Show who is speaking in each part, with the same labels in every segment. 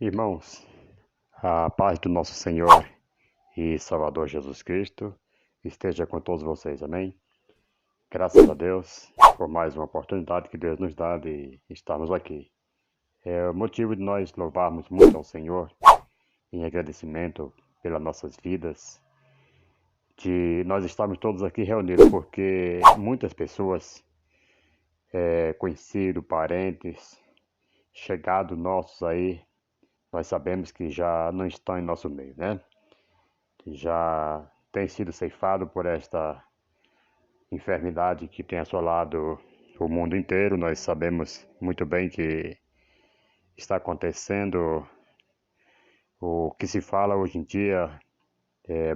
Speaker 1: Irmãos, a paz do nosso Senhor e Salvador Jesus Cristo esteja com todos vocês, amém? Graças a Deus por mais uma oportunidade que Deus nos dá de estarmos aqui. É o motivo de nós louvarmos muito ao Senhor em agradecimento pelas nossas vidas, de nós estarmos todos aqui reunidos, porque muitas pessoas, conhecidos, parentes, chegados nossos aí, nós sabemos que já não estão em nosso meio, né? Já tem sido ceifado por esta enfermidade que tem assolado o mundo inteiro. Nós sabemos muito bem que está acontecendo o que se fala hoje em dia,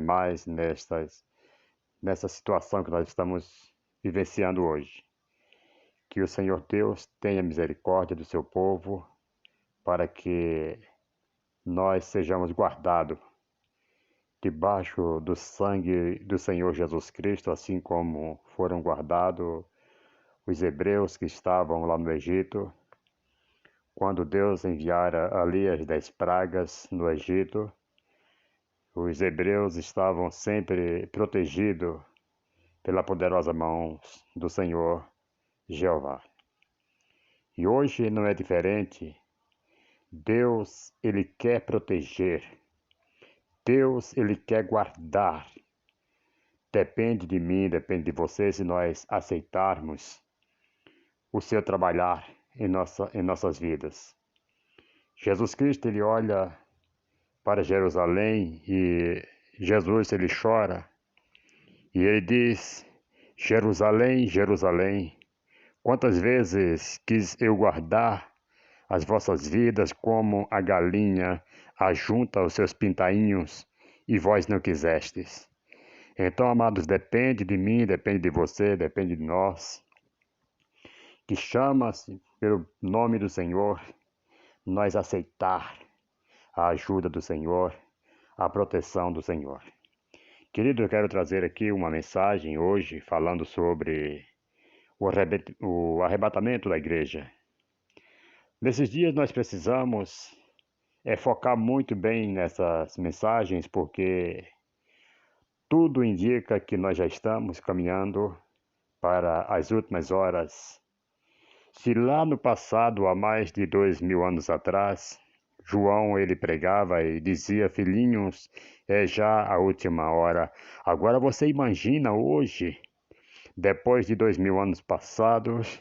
Speaker 1: mais nessa situação que nós estamos vivenciando hoje. Que o Senhor Deus tenha misericórdia do seu povo para que nós sejamos guardados debaixo do sangue do Senhor Jesus Cristo, assim como foram guardados os hebreus que estavam lá no Egito, quando Deus enviara ali as 10 pragas no Egito. Os hebreus estavam sempre protegidos pela poderosa mão do Senhor Jeová. E hoje não é diferente. Deus, Ele quer proteger. Deus, Ele quer guardar. Depende de mim, depende de você, se nós aceitarmos o seu trabalhar em nossas vidas. Jesus Cristo, Ele olha para Jerusalém e Jesus, Ele chora e Ele diz: Jerusalém, Jerusalém, quantas vezes quis eu guardar as vossas vidas como a galinha ajunta os seus pintainhos e vós não quisestes. Então, amados, depende de mim, depende de você, depende de nós, que chama-se pelo nome do Senhor, nós aceitar a ajuda do Senhor, a proteção do Senhor. Querido, eu quero trazer aqui uma mensagem hoje falando sobre o arrebatamento da igreja. Nesses dias nós precisamos focar muito bem nessas mensagens, porque tudo indica que nós já estamos caminhando para as últimas horas. Se lá no passado, há mais de 2000 anos atrás, João ele pregava e dizia: filhinhos, é já a última hora. Agora você imagina hoje, depois de 2000 anos passados,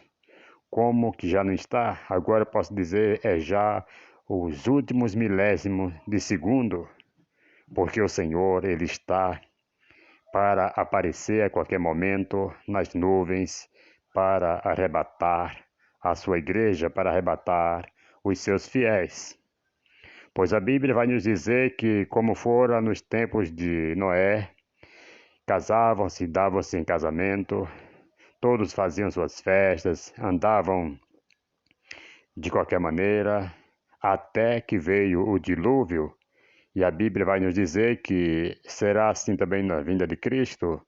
Speaker 1: como que já não está? Agora eu posso dizer, é já os últimos milésimos de segundo, porque o Senhor ele está para aparecer a qualquer momento nas nuvens, para arrebatar a sua igreja, para arrebatar os seus fiéis. Pois a Bíblia vai nos dizer que, como fora nos tempos de Noé, casavam-se, davam-se em casamento, todos faziam suas festas, andavam de qualquer maneira, até que veio o dilúvio. E a Bíblia vai nos dizer que será assim também na vinda de Cristo.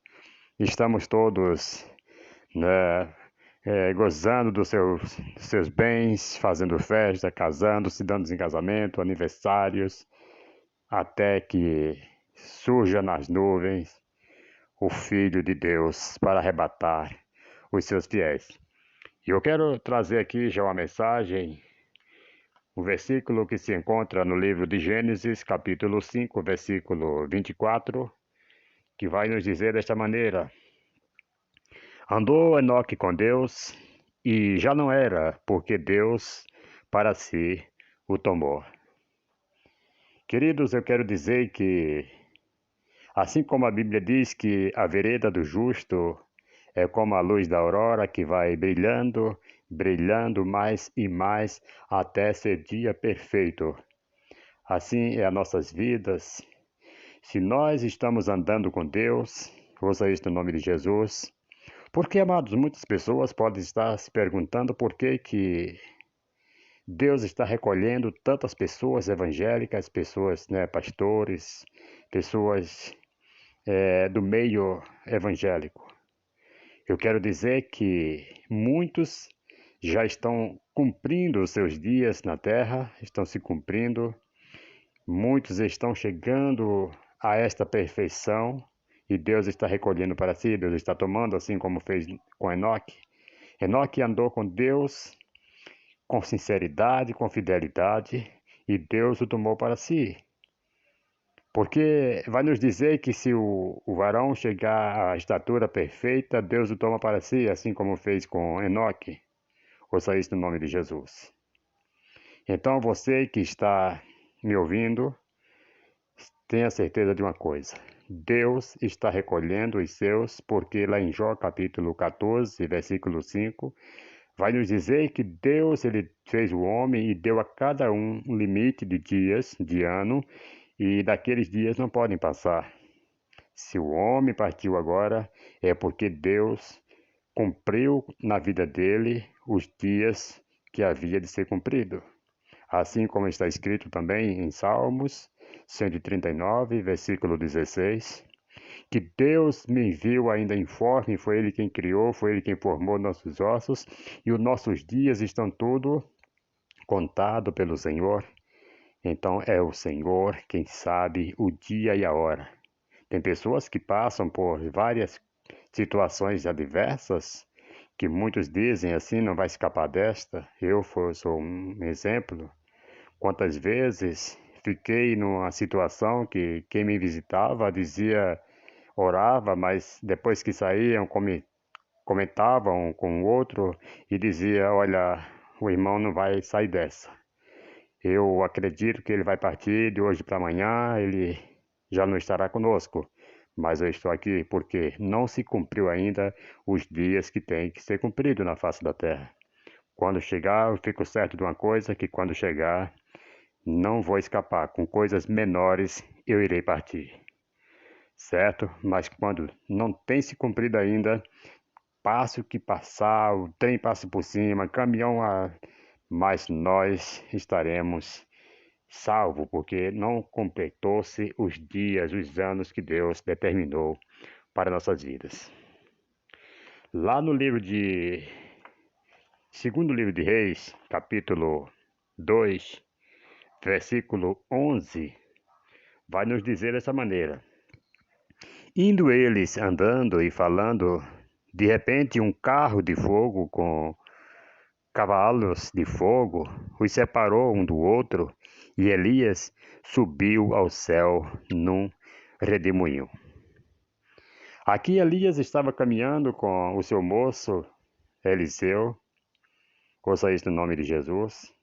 Speaker 1: Estamos todos, né, gozando dos seus bens, fazendo festa, casando, se dando em casamento, aniversários, até que surja nas nuvens o Filho de Deus para arrebatar os seus fiéis. E eu quero trazer aqui já uma mensagem, um versículo que se encontra no livro de Gênesis, capítulo 5, versículo 24, que vai nos dizer desta maneira: andou Enoque com Deus, e já não era, porque Deus para si o tomou. Queridos, eu quero dizer que, assim como a Bíblia diz que a vereda do justo é como a luz da aurora que vai brilhando, brilhando mais e mais até ser dia perfeito. Assim é as nossas vidas. Se nós estamos andando com Deus, ouça isso no nome de Jesus. Porque, amados, muitas pessoas podem estar se perguntando por que Deus está recolhendo tantas pessoas evangélicas, pessoas, né, pastores, pessoas do meio evangélico. Eu quero dizer que muitos já estão cumprindo os seus dias na terra, estão se cumprindo, Muitos estão chegando a esta perfeição e Deus está recolhendo para si, Deus está tomando, assim como fez com Enoque. Enoque andou com Deus com sinceridade, com fidelidade, e Deus o tomou para si. Porque vai nos dizer que se o varão chegar à estatura perfeita, Deus o toma para si, assim como fez com Enoque. Ouça isso no nome de Jesus. Então você que está me ouvindo, tenha certeza de uma coisa. Deus está recolhendo os seus, porque lá em Jó capítulo 14, versículo 5, vai nos dizer que Deus ele fez o homem e deu a cada um limite de dias, de ano, e daqueles dias não podem passar. Se o homem partiu agora, é porque Deus cumpriu na vida dele os dias que havia de ser cumprido. Assim como está escrito também em Salmos 139, versículo 16, que Deus me enviou ainda informe, foi Ele quem criou, foi Ele quem formou nossos ossos, e os nossos dias estão tudo contado pelo Senhor. Então é o Senhor quem sabe o dia e a hora. Tem pessoas que passam por várias situações adversas, que muitos dizem assim, não vai escapar desta. Eu sou um exemplo. Quantas vezes fiquei numa situação que quem me visitava dizia, orava, mas depois que saíam, comentavam com o outro e dizia, olha, o irmão não vai sair dessa. Eu acredito que ele vai partir de hoje para amanhã, ele já não estará conosco. Mas eu estou aqui porque não se cumpriu ainda os dias que tem que ser cumprido na face da terra. Quando chegar, eu fico certo de uma coisa, que quando chegar, não vou escapar. Com coisas menores, eu irei partir. Certo? Mas quando não tem se cumprido ainda, passe o que passar, o trem passa por cima, caminhão, mas nós estaremos salvos, porque não completou-se os dias, os anos que Deus determinou para nossas vidas. Lá no segundo livro de Reis, capítulo 2, versículo 11, vai nos dizer dessa maneira: indo eles andando e falando, de repente um carro de fogo com cavalos de fogo os separou um do outro, e Elias subiu ao céu num redemoinho. Aqui Elias estava caminhando com o seu moço Eliseu, ouça isso no nome de Jesus,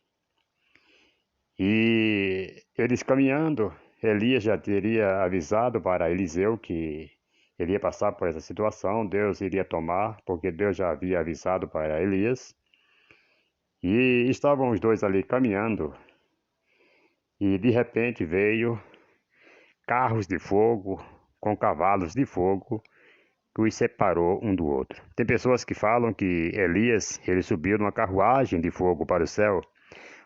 Speaker 1: e eles caminhando, Elias já teria avisado para Eliseu que ele ia passar por essa situação, Deus iria tomar, porque Deus já havia avisado para Elias. E estavam os dois ali caminhando, e de repente veio carros de fogo com cavalos de fogo que os separou um do outro. Tem pessoas que falam que Elias ele subiu numa carruagem de fogo para o céu,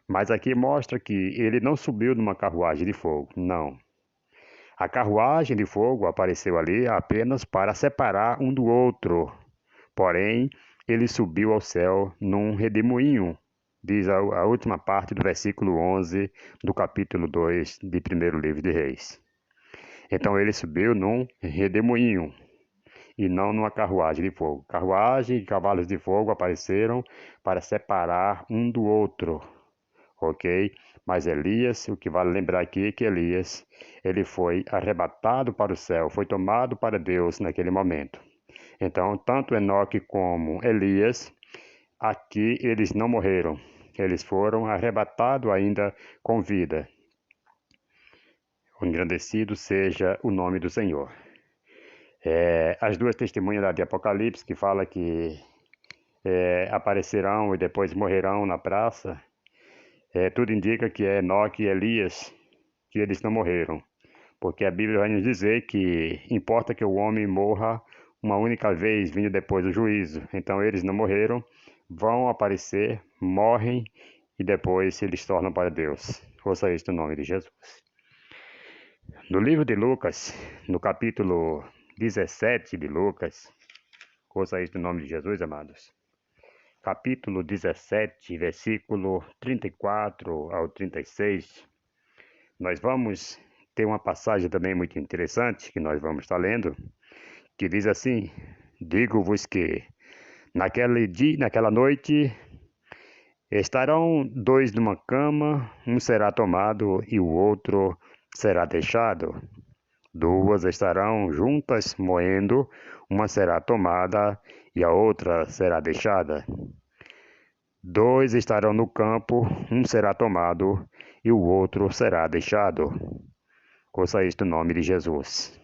Speaker 1: mas aqui mostra que ele não subiu numa carruagem de fogo, não. A carruagem de fogo apareceu ali apenas para separar um do outro. Porém, ele subiu ao céu num redemoinho, diz a última parte do versículo 11 do capítulo 2 de 1º livro de Reis. Então ele subiu num redemoinho e não numa carruagem de fogo. Carruagem e cavalos de fogo apareceram para separar um do outro, ok? Mas Elias, o que vale lembrar aqui é que Elias, ele foi arrebatado para o céu, foi tomado para Deus naquele momento. Então, tanto Enoque como Elias, aqui eles não morreram, eles foram arrebatados ainda com vida. Engrandecido seja o nome do Senhor. As duas testemunhas de Apocalipse que fala que aparecerão e depois morrerão na praça, tudo indica que é Enoque e Elias, que eles não morreram. Porque a Bíblia vai nos dizer que importa que o homem morra uma única vez, vindo depois do juízo. Então eles não morreram, vão aparecer, morrem e depois eles tornam para Deus. Ouça isso no nome de Jesus. No livro de Lucas, no capítulo 17 de Lucas, ouça isso no nome de Jesus, amados. Capítulo 17, versículo 34 ao 36, Nós vamos ter uma passagem também muito interessante que nós vamos estar lendo, que diz assim: digo-vos que naquele dia, naquela noite, estarão dois numa cama, um será tomado e o outro será deixado. Duas estarão juntas moendo, uma será tomada e a outra será deixada. Dois estarão no campo, um será tomado e o outro será deixado. Ouça isto no nome de Jesus.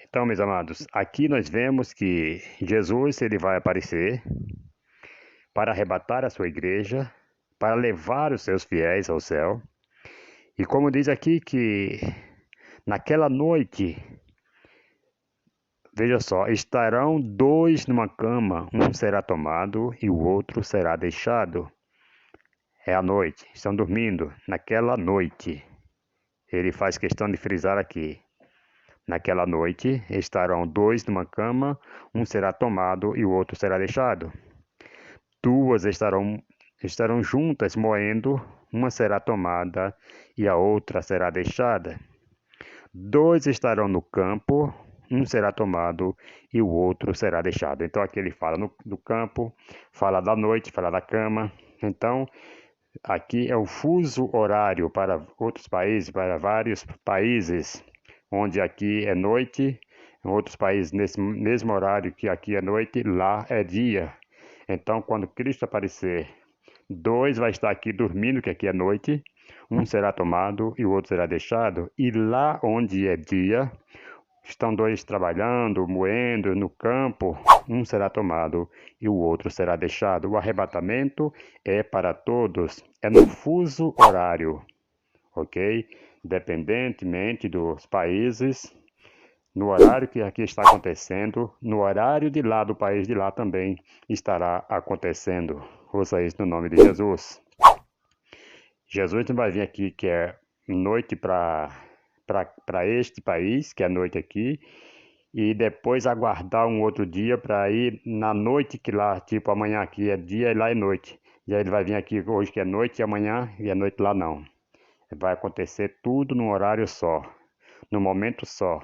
Speaker 1: Então, meus amados, aqui nós vemos que Jesus ele vai aparecer para arrebatar a sua igreja, para levar os seus fiéis ao céu. E como diz aqui que naquela noite, veja só, estarão dois numa cama, um será tomado e o outro será deixado. É a noite, estão dormindo naquela noite. Ele faz questão de frisar aqui. Naquela noite estarão dois numa cama, um será tomado e o outro será deixado. Duas estarão juntas moendo, uma será tomada e a outra será deixada. Dois estarão no campo, um será tomado e o outro será deixado. Então aqui ele fala do campo, fala da noite, fala da cama. Então aqui é o fuso horário para outros países, para vários países, onde aqui é noite, em outros países nesse mesmo horário que aqui é noite, lá é dia. Então quando Cristo aparecer, dois vai estar aqui dormindo, que aqui é noite, um será tomado e o outro será deixado, e lá onde é dia, estão dois trabalhando, moendo no campo, um será tomado e o outro será deixado. O arrebatamento é para todos, é no fuso horário, ok? Independentemente dos países, no horário que aqui está acontecendo, no horário de lá do país de lá também estará acontecendo. Ouça isso no nome de Jesus. Jesus não vai vir aqui que é noite para este país, que é noite aqui, e depois aguardar um outro dia para ir na noite que lá, tipo amanhã aqui é dia e lá é noite. E aí ele vai vir aqui hoje que é noite e amanhã e é noite lá não. Vai acontecer tudo num horário só, num momento só,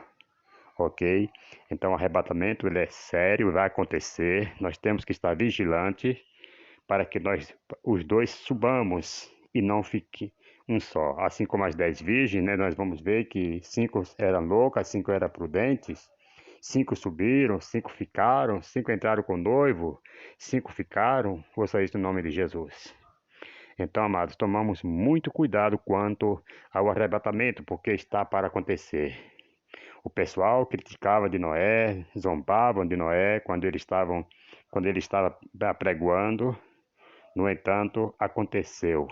Speaker 1: ok? Então o arrebatamento ele é sério, vai acontecer. Nós temos que estar vigilantes para que nós os dois subamos e não fique um só. Assim como as 10 virgens, né, nós vamos ver que 5 eram loucas, 5 eram prudentes, 5 subiram, 5 ficaram, 5 entraram com o noivo, 5 ficaram. Ouça isso no nome de Jesus. Então, amados, tomamos muito cuidado quanto ao arrebatamento, porque está para acontecer. O pessoal criticava de Noé, zombavam de Noé quando ele estava pregoando. No entanto, aconteceu.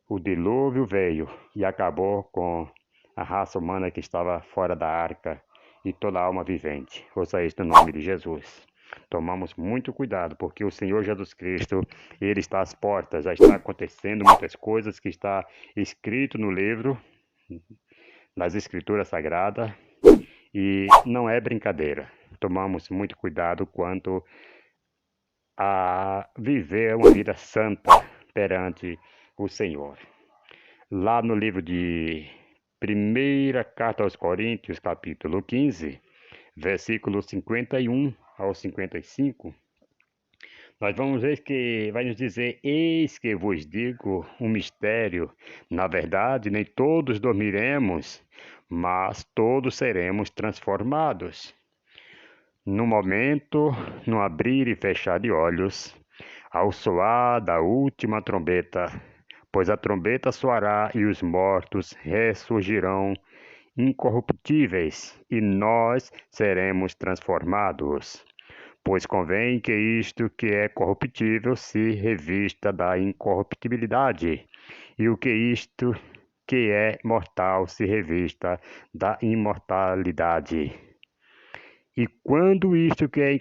Speaker 1: O dilúvio veio e acabou com a raça humana que estava fora da arca e toda alma vivente. Ouça isso no nome de Jesus. Tomamos muito cuidado, porque o Senhor Jesus Cristo, Ele está às portas, já está acontecendo muitas coisas que está escrito no livro, nas Escrituras Sagradas, e não é brincadeira. Tomamos muito cuidado quanto a viver uma vida santa perante o Senhor. Lá no livro de Primeira Carta aos Coríntios, capítulo 15, versículos 51 ao 55, nós vamos ver que vai nos dizer: eis que vos digo um mistério. Na verdade, nem todos dormiremos, mas todos seremos transformados. No momento, no abrir e fechar de olhos, ao soar da última trombeta, pois a trombeta soará e os mortos ressurgirão incorruptíveis, e nós seremos transformados. Pois convém que isto que é corruptível se revista da incorruptibilidade, e o que isto que é mortal se revista da imortalidade. E quando isto que é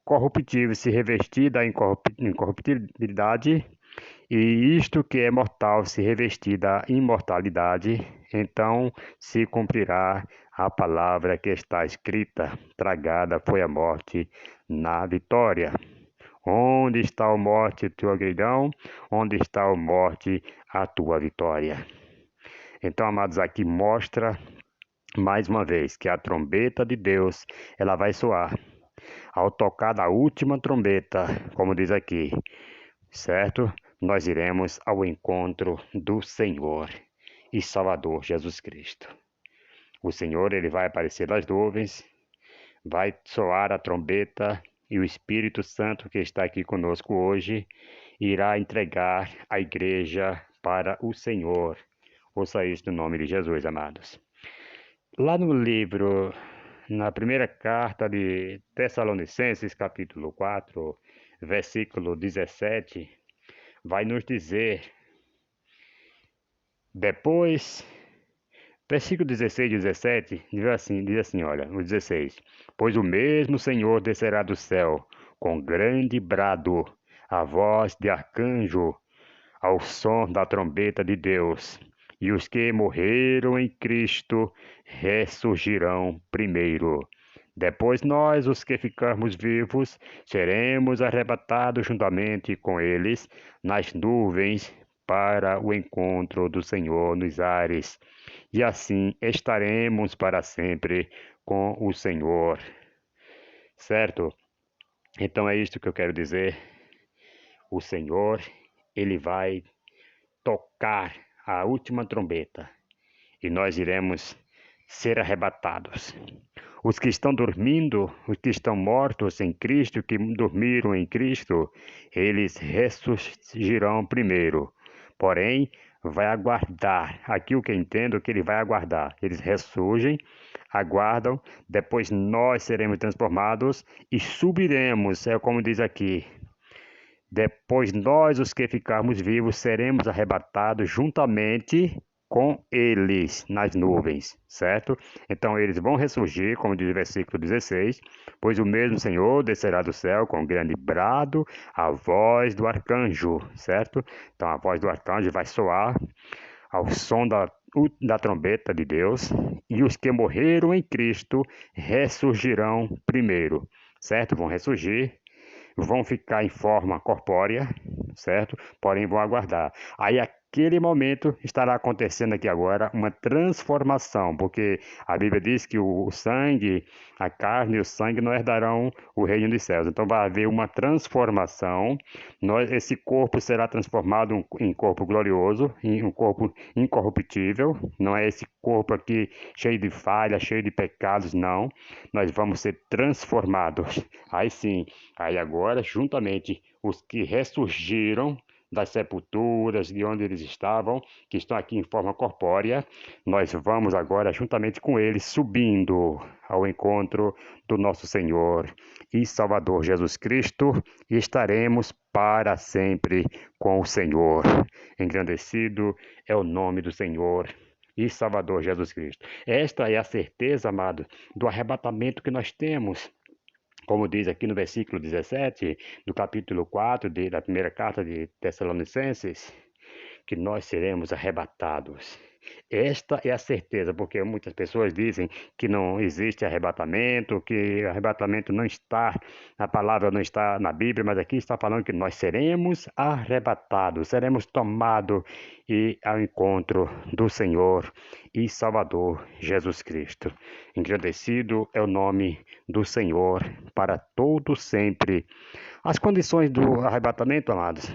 Speaker 1: corruptível se revestir da incorruptibilidade, e isto que é mortal se revestir da imortalidade, então se cumprirá a palavra que está escrita: tragada foi a morte na vitória. Onde está a morte, tua gridão? Onde está a morte, a tua vitória? Então, amados, aqui mostra mais uma vez que a trombeta de Deus, ela vai soar. Ao tocar da última trombeta, como diz aqui, certo? Nós iremos ao encontro do Senhor e Salvador Jesus Cristo. O Senhor, ele vai aparecer nas nuvens, vai soar a trombeta e o Espírito Santo que está aqui conosco hoje irá entregar a igreja para o Senhor. Ouça isso no nome de Jesus, amados. Lá no livro, na primeira carta de Tessalonicenses, capítulo 4, versículo 17, vai nos dizer, depois, versículo 16 e 17, diz assim, olha, o 16, pois o mesmo Senhor descerá do céu, com grande brado, a voz de arcanjo, ao som da trombeta de Deus, e os que morreram em Cristo ressurgirão primeiro. Depois nós, os que ficarmos vivos, seremos arrebatados juntamente com eles nas nuvens para o encontro do Senhor nos ares, e assim estaremos para sempre com o Senhor. Certo? Então é isto que eu quero dizer. O Senhor, ele vai tocar a última trombeta e nós iremos ser arrebatados. Os que estão dormindo, os que estão mortos em Cristo, que dormiram em Cristo, eles ressurgirão primeiro. Porém, vai aguardar. Aqui o que eu entendo é que ele vai aguardar. Eles ressurgem, aguardam, depois nós seremos transformados e subiremos, é como diz aqui. Depois nós, os que ficarmos vivos, seremos arrebatados juntamente com eles nas nuvens, certo? Então eles vão ressurgir, como diz o versículo 16, pois o mesmo Senhor descerá do céu com grande brado, a voz do arcanjo, certo? Então a voz do arcanjo vai soar ao som da trombeta de Deus, e os que morreram em Cristo ressurgirão primeiro, certo? Vão ressurgir, vão ficar em forma corpórea, certo? Porém vão aguardar. Aí aquele momento estará acontecendo aqui agora uma transformação, porque a Bíblia diz que o sangue, a carne e o sangue não herdarão o reino dos céus. Então vai haver uma transformação. Esse corpo será transformado em corpo glorioso, em um corpo incorruptível. Não é esse corpo aqui cheio de falhas, cheio de pecados, não. Nós vamos ser transformados. Aí sim, aí agora, juntamente os que ressurgiram das sepulturas, de onde eles estavam, que estão aqui em forma corpórea, nós vamos agora, juntamente com eles, subindo ao encontro do nosso Senhor e Salvador Jesus Cristo, e estaremos para sempre com o Senhor. Engrandecido é o nome do Senhor e Salvador Jesus Cristo. Esta é a certeza, amado, do arrebatamento que nós temos. Como diz aqui no versículo 17 do capítulo 4 da primeira carta de Tessalonicenses, que nós seremos arrebatados. Esta é a certeza, porque muitas pessoas dizem que não existe arrebatamento, que arrebatamento não está, a palavra não está na Bíblia, mas aqui está falando que nós seremos arrebatados, seremos tomados e ao encontro do Senhor e Salvador Jesus Cristo. Engrandecido é o nome do Senhor para todo sempre. As condições do arrebatamento, amados,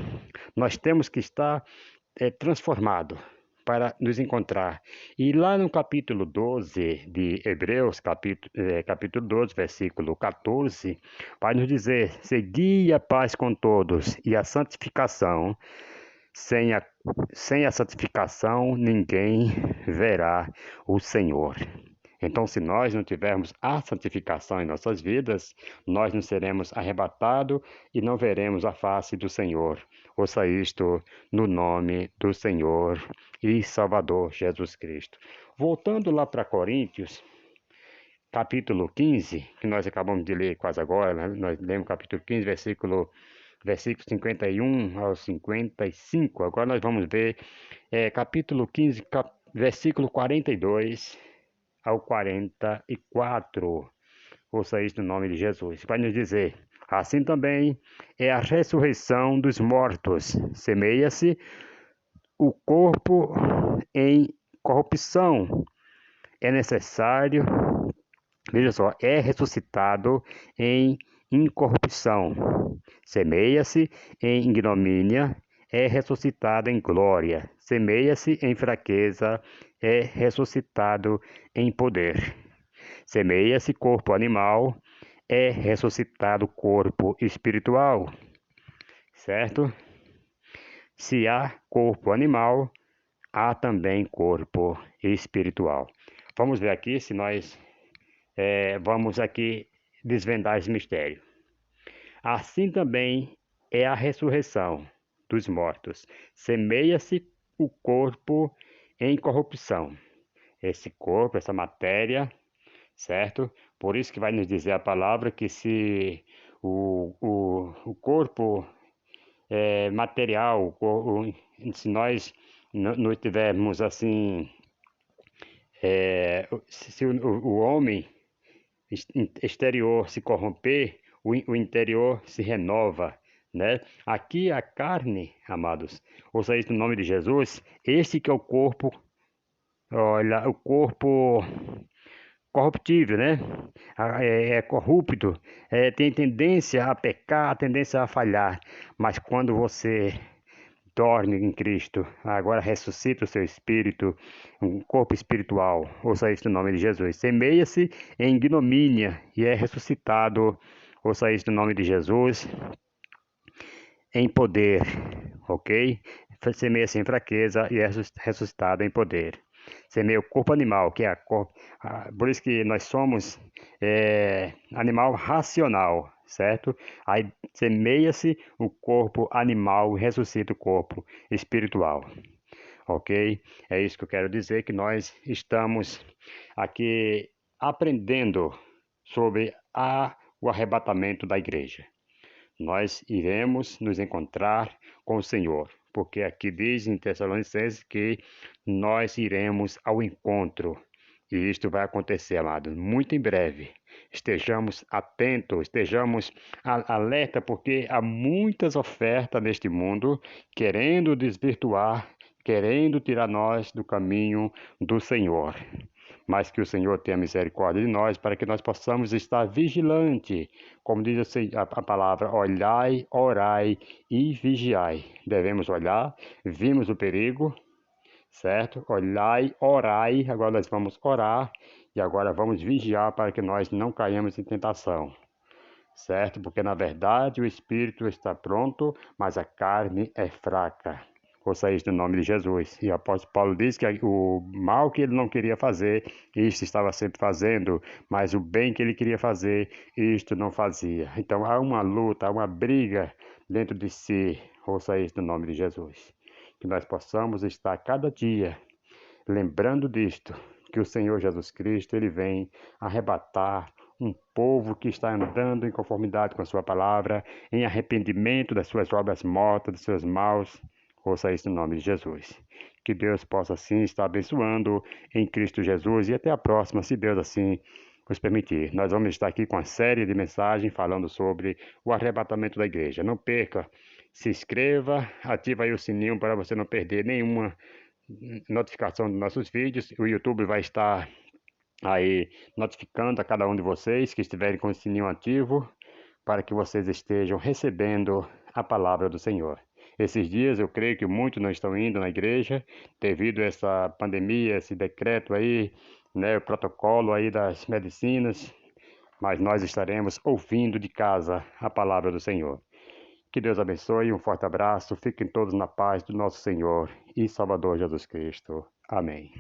Speaker 1: nós temos que estar transformado para nos encontrar. E lá no capítulo 12 de Hebreus, capítulo 12, versículo 14, vai nos dizer: segui a paz com todos e a santificação. Sem a santificação, ninguém verá o Senhor. Então, se nós não tivermos a santificação em nossas vidas, nós não seremos arrebatados e não veremos a face do Senhor. Ouça isto no nome do Senhor e Salvador Jesus Cristo. Voltando lá para Coríntios, capítulo 15, que nós acabamos de ler quase agora, né? Nós lemos capítulo 15, versículo 51 ao 55. Agora nós vamos ver capítulo 15, versículo 42 ao 44. Ouça isso no nome de Jesus. Vai nos dizer: assim também é a ressurreição dos mortos. Semeia-se o corpo em corrupção, é necessário, veja só, é ressuscitado em incorrupção. Semeia-se em ignomínia, é ressuscitado em glória. Semeia-se em fraqueza, é ressuscitado em poder. Semeia-se corpo animal, é ressuscitado corpo espiritual. Certo? Se há corpo animal, há também corpo espiritual. Vamos ver aqui se nós vamos aqui desvendar esse mistério. Assim também é a ressurreição dos mortos. Semeia-se o corpo em corrupção. Esse corpo, essa matéria, certo? Por isso que vai nos dizer a palavra que se o corpo material, se nós não tivermos assim, se o homem exterior se corromper, o interior se renova, né? Aqui a carne, amados, ouça isso no nome de Jesus, este que é o corpo, olha, o corpo corruptível, né? É corrupto, tem tendência a pecar, tendência a falhar, mas quando você dorme em Cristo, agora ressuscita o seu espírito, um corpo espiritual, ouça isso no nome de Jesus. Semeia-se em ignomínia e é ressuscitado, ouça isso no nome de Jesus, em poder, ok? Semeia-se em fraqueza e é ressuscitado em poder. Semeia o corpo animal, que é por isso que nós somos animal racional, certo? Aí semeia-se o corpo animal e ressuscita o corpo espiritual, ok? É isso que eu quero dizer, que nós estamos aqui aprendendo sobre o arrebatamento da igreja. Nós iremos nos encontrar com o Senhor, porque aqui diz em Tessalonicenses que nós iremos ao encontro. E isto vai acontecer, amados, muito em breve. Estejamos atentos, estejamos alerta, porque há muitas ofertas neste mundo querendo desvirtuar, querendo tirar nós do caminho do Senhor. Mas que o Senhor tenha misericórdia de nós, para que nós possamos estar vigilante, como diz a palavra, olhai, orai e vigiai. Devemos olhar, vimos o perigo, certo? Olhai, orai, agora nós vamos orar e agora vamos vigiar para que nós não caímos em tentação, certo? Porque na verdade o espírito está pronto, mas a carne é fraca. Ouça isso no nome de Jesus. E o apóstolo Paulo diz que o mal que ele não queria fazer, isto estava sempre fazendo, mas o bem que ele queria fazer, isto não fazia. Então há uma luta, há uma briga dentro de si. Ouça isso no nome de Jesus. Que nós possamos estar cada dia lembrando disto, que o Senhor Jesus Cristo, ele vem arrebatar um povo que está andando em conformidade com a sua palavra, em arrependimento das suas obras mortas, dos seus maus. Ouça isso no nome de Jesus. Que Deus possa assim estar abençoando em Cristo Jesus e até a próxima, se Deus assim nos permitir. Nós vamos estar aqui com a série de mensagens falando sobre o arrebatamento da igreja. Não perca, se inscreva, ativa aí o sininho para você não perder nenhuma notificação dos nossos vídeos. O YouTube vai estar aí notificando a cada um de vocês que estiverem com o sininho ativo, para que vocês estejam recebendo a palavra do Senhor. Esses dias eu creio que muitos não estão indo na igreja devido a essa pandemia, esse decreto aí, né, o protocolo aí das medicinas, mas nós estaremos ouvindo de casa a palavra do Senhor. Que Deus abençoe, um forte abraço, fiquem todos na paz do nosso Senhor e Salvador Jesus Cristo. Amém.